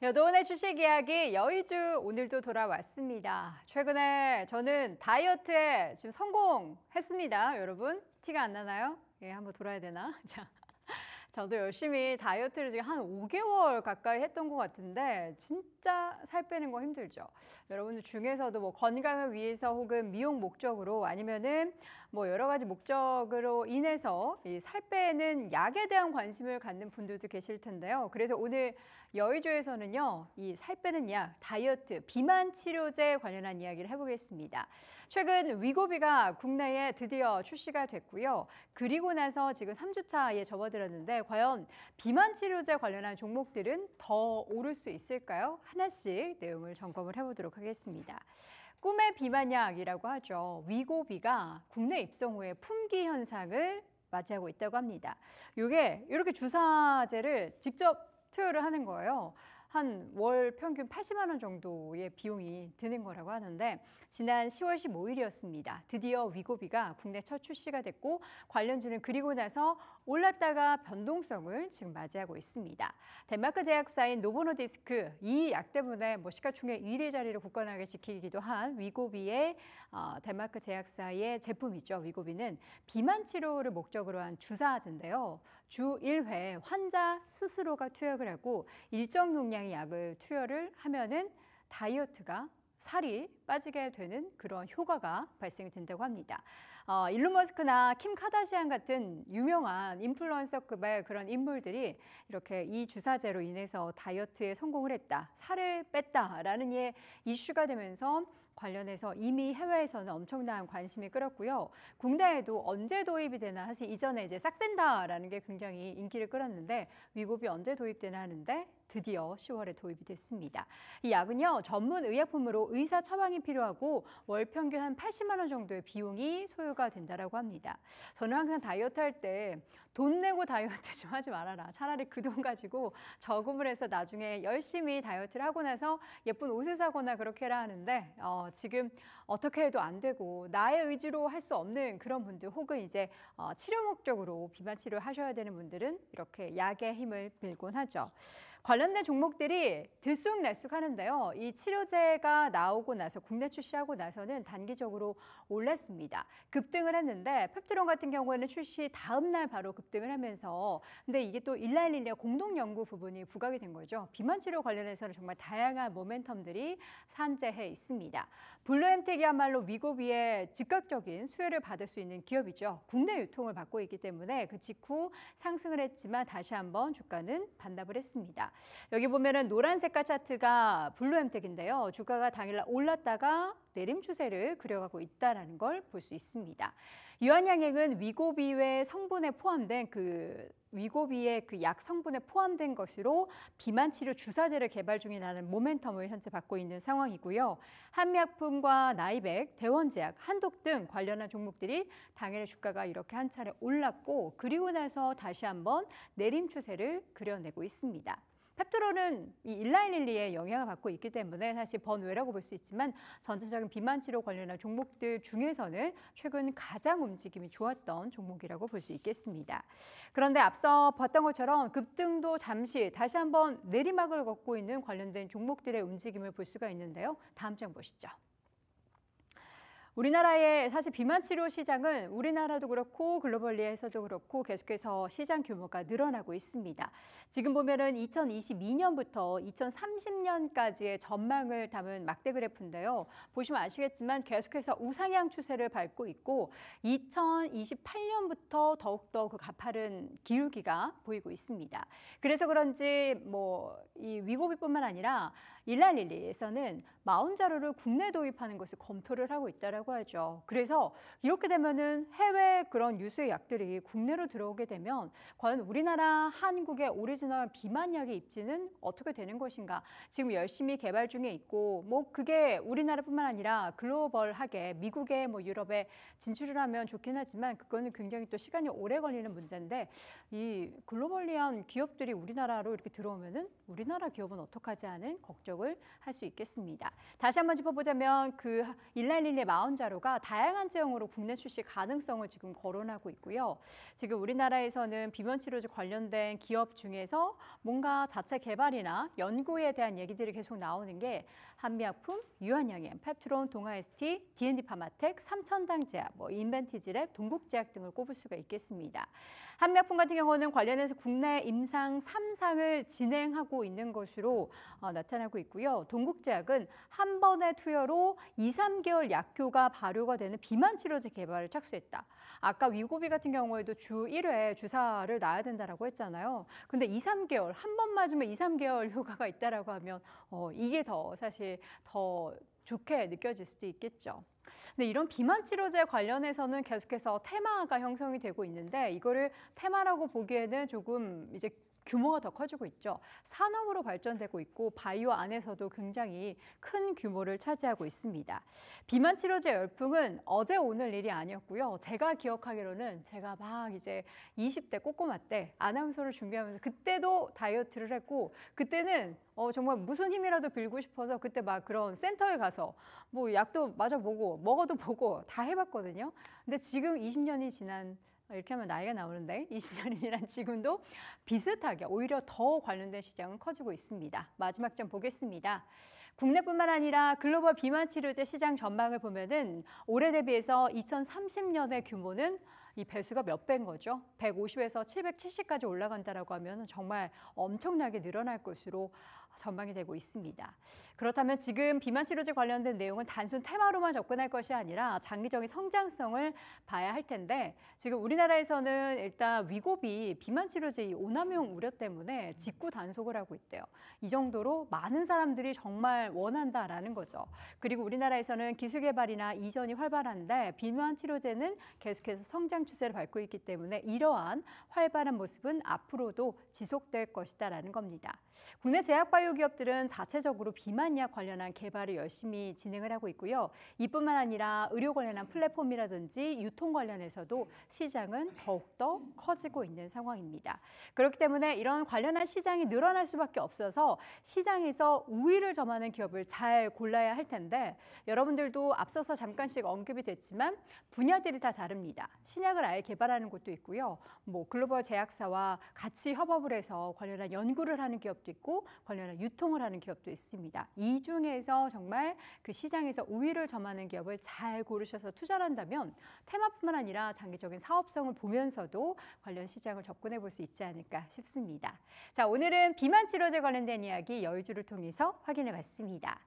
여도원의 주식 이야기 여의주 오늘도 돌아왔습니다. 최근에 저는 다이어트에 지금 성공했습니다. 여러분 티가 안 나나요? 예, 한번 돌아야 되나? 자, 저도 열심히 다이어트를 지금 한 5개월 가까이 했던 것 같은데 진짜 살 빼는 거 힘들죠. 여러분들 중에서도 뭐 건강을 위해서 혹은 미용 목적으로 아니면은 뭐 여러 가지 목적으로 인해서 이 살 빼는 약에 대한 관심을 갖는 분들도 계실 텐데요. 그래서 오늘 여의주에서는요, 이 살 빼는 약, 다이어트, 비만 치료제 관련한 이야기를 해보겠습니다. 최근 위고비가 국내에 드디어 출시가 됐고요. 그리고 나서 지금 3주차에 접어들었는데 과연 비만 치료제 관련한 종목들은 더 오를 수 있을까요? 하나씩 내용을 점검을 해보도록 하겠습니다. 꿈의 비만약이라고 하죠. 위고비가 국내 입성 후에 품귀 현상을 맞이하고 있다고 합니다. 이게 이렇게 주사제를 직접 투여를 하는 거예요. 한 월 평균 80만 원 정도의 비용이 드는 거라고 하는데 지난 10월 15일이었습니다. 드디어 위고비가 국내 첫 출시가 됐고 관련주는 그리고 나서 올랐다가 변동성을 지금 맞이하고 있습니다. 덴마크 제약사인 노보노디스크 이 약 때문에 뭐 시가총액 1위 자리를 굳건하게 지키기도 한 위고비의 덴마크 제약사의 제품이죠. 위고비는 비만 치료를 목적으로 한 주사제인데요. 주 1회 환자 스스로가 투약을 하고 일정 용량의 약을 투여를 하면은 다이어트가 살이 빠지게 되는 그런 효과가 발생이 된다고 합니다. 일론 머스크나 킴 카다시안 같은 유명한 인플루언서급의 그런 인물들이 이렇게 이 주사제로 인해서 다이어트에 성공을 했다, 살을 뺐다라는 이슈가 되면서 관련해서 이미 해외에서는 엄청난 관심이 끌었고요. 국내에도 언제 도입이 되나 사실 이전에 이제 싹센다라는 게 굉장히 인기를 끌었는데 위고비 언제 도입되나 하는데 드디어 10월에 도입이 됐습니다. 이 약은요, 전문 의약품으로 의사 처방이 필요하고 월 평균 한 80만 원 정도의 비용이 소요가 된다라고 합니다. 저는 항상 다이어트 할 때 돈 내고 다이어트 좀 하지 말아라. 차라리 그 돈 가지고 저금을 해서 나중에 열심히 다이어트를 하고 나서 예쁜 옷을 사거나 그렇게 해라 하는데 지금 어떻게 해도 안 되고 나의 의지로 할 수 없는 그런 분들 혹은 이제 치료 목적으로 비만 치료를 하셔야 되는 분들은 이렇게 약의 힘을 빌곤 하죠. 관련된 종목들이 들쑥날쑥 하는데요. 이 치료제가 나오고 나서 국내 출시하고 나서는 단기적으로 올랐습니다. 급등을 했는데 펩트론 같은 경우에는 출시 다음 날 바로 급등을 하면서 근데 이게 또 일라일리아 공동 연구 부분이 부각이 된 거죠. 비만 치료 관련해서는 정말 다양한 모멘텀들이 산재해 있습니다. 블루엠텍이야말로 위고비의 즉각적인 수혜를 받을 수 있는 기업이죠. 국내 유통을 받고 있기 때문에 그 직후 상승을 했지만 다시 한번 주가는 반납을 했습니다. 여기 보면은 노란 색깔 차트가 블루엠텍인데요. 주가가 당일날 올랐다가 내림 추세를 그려가고 있다는 걸 볼 수 있습니다. 유한양액은 위고비의 성분에 포함된 위고비의 그 약 성분에 포함된 것으로 비만 치료 주사제를 개발 중이라는 모멘텀을 현재 받고 있는 상황이고요. 한미약품과 나이백, 대원제약, 한독 등 관련한 종목들이 당일의 주가가 이렇게 한 차례 올랐고 그리고 나서 다시 한번 내림 추세를 그려내고 있습니다. 펩트론은 이 일라이닐리의 영향을 받고 있기 때문에 사실 번외라고 볼 수 있지만 전체적인 비만 치료 관련한 종목들 중에서는 최근 가장 움직임이 좋았던 종목이라고 볼 수 있겠습니다. 그런데 앞서 봤던 것처럼 급등도 잠시 다시 한번 내리막을 걷고 있는 관련된 종목들의 움직임을 볼 수가 있는데요. 다음 장 보시죠. 우리나라의 사실 비만 치료 시장은 우리나라도 그렇고 글로벌리에서도 그렇고 계속해서 시장 규모가 늘어나고 있습니다. 지금 보면은 2022년부터 2030년까지의 전망을 담은 막대 그래프인데요. 보시면 아시겠지만 계속해서 우상향 추세를 밟고 있고 2028년부터 더욱더 그 가파른 기울기가 보이고 있습니다. 그래서 그런지 이 위고비뿐만 아니라 일라릴리에서는 마운자로를 국내 도입하는 것을 검토를 하고 있다라고 하죠. 그래서 이렇게 되면은 해외 그런 유수의 약들이 국내로 들어오게 되면 과연 우리나라 한국의 오리지널 비만약의 입지는 어떻게 되는 것인가? 지금 열심히 개발 중에 있고 그게 우리나라뿐만 아니라 글로벌하게 미국에 유럽에 진출을 하면 좋긴 하지만 그거는 굉장히 또 시간이 오래 걸리는 문제인데 이 글로벌리한 기업들이 우리나라로 이렇게 들어오면은 우리나라 기업은 어떡하지 하는 걱정을 할 수 있겠습니다. 다시 한번 짚어보자면 그 일라일리의 마운드 자원자료가 다양한 제형으로 국내 출시 가능성을 지금 거론하고 있고요. 지금 우리나라에서는 비만치료제 관련된 기업 중에서 뭔가 자체 개발이나 연구에 대한 얘기들이 계속 나오는 게 한미약품, 유한양행, 펩트론, 동아에스티, D&D 파마텍, 삼천당제약, 인벤티지랩, 동국제약 등을 꼽을 수가 있겠습니다. 한미약품 같은 경우는 관련해서 국내 임상 3상을 진행하고 있는 것으로 나타나고 있고요. 동국제약은 한 번의 투여로 2, 3개월 약효가 발효가 되는 비만 치료제 개발을 착수했다. 아까 위고비 같은 경우에도 주 1회 주사를 놔야 된다라고 했잖아요. 근데 2, 3개월, 한 번 맞으면 2, 3개월 효과가 있다라고 하면 이게 더 사실 더 좋게 느껴질 수도 있겠죠. 근데 이런 비만 치료제 관련해서는 계속해서 테마가 형성이 되고 있는데 이거를 테마라고 보기에는 조금 이제 규모가 더 커지고 있죠. 산업으로 발전되고 있고 바이오 안에서도 굉장히 큰 규모를 차지하고 있습니다. 비만 치료제 열풍은 어제 오늘 일이 아니었고요. 제가 기억하기로는 제가 막 이제 20대 꼬꼬마 때 아나운서를 준비하면서 그때도 다이어트를 했고 그때는 정말 무슨 힘이라도 빌고 싶어서 그때 막 그런 센터에 가서 뭐 약도 맞아보고 먹어도 보고 다 해봤거든요. 근데 지금 20년이 지난 이렇게 하면 나이가 나오는데 20년이란 지금도 비슷하게 오히려 더 관련된 시장은 커지고 있습니다. 마지막 점 보겠습니다. 국내뿐만 아니라 글로벌 비만 치료제 시장 전망을 보면은 올해 대비해서 2030년의 규모는 이 배수가 몇 배인 거죠? 150에서 770까지 올라간다라고 하면 정말 엄청나게 늘어날 것으로 전망이 되고 있습니다. 그렇다면 지금 비만 치료제 관련된 내용은 단순 테마로만 접근할 것이 아니라 장기적인 성장성을 봐야 할 텐데 지금 우리나라에서는 일단 위고비 비만 치료제 이 오남용 우려 때문에 직구 단속을 하고 있대요. 이 정도로 많은 사람들이 정말 원한다라는 거죠. 그리고 우리나라에서는 기술 개발이나 이전이 활발한데 비만 치료제는 계속해서 성장 추세를 밟고 있기 때문에 이러한 활발한 모습은 앞으로도 지속될 것이다라는 겁니다. 국내 제약바이오 기업들은 자체적으로 비만약 관련한 개발을 열심히 진행을 하고 있고요. 이뿐만 아니라 의료 관련한 플랫폼이라든지 유통 관련해서도 시장은 더욱더 커지고 있는 상황입니다. 그렇기 때문에 이런 관련한 시장이 늘어날 수밖에 없어서 시장에서 우위를 점하는 기업을 잘 골라야 할 텐데 여러분들도 앞서서 잠깐씩 언급이 됐지만 분야들이 다 다릅니다. 신약을 아예 개발하는 곳도 있고요. 글로벌 제약사와 같이 협업을 해서 관련한 연구를 하는 기업도 있고 관련한 유통을 하는 기업도 있습니다. 이 중에서 정말 그 시장에서 우위를 점하는 기업을 잘 고르셔서 투자를 한다면 테마뿐만 아니라 장기적인 사업성을 보면서도 관련 시장을 접근해 볼 수 있지 않을까 싶습니다. 자, 오늘은 비만 치료제 관련된 이야기 여의주를 통해서 확인해 봤습니다.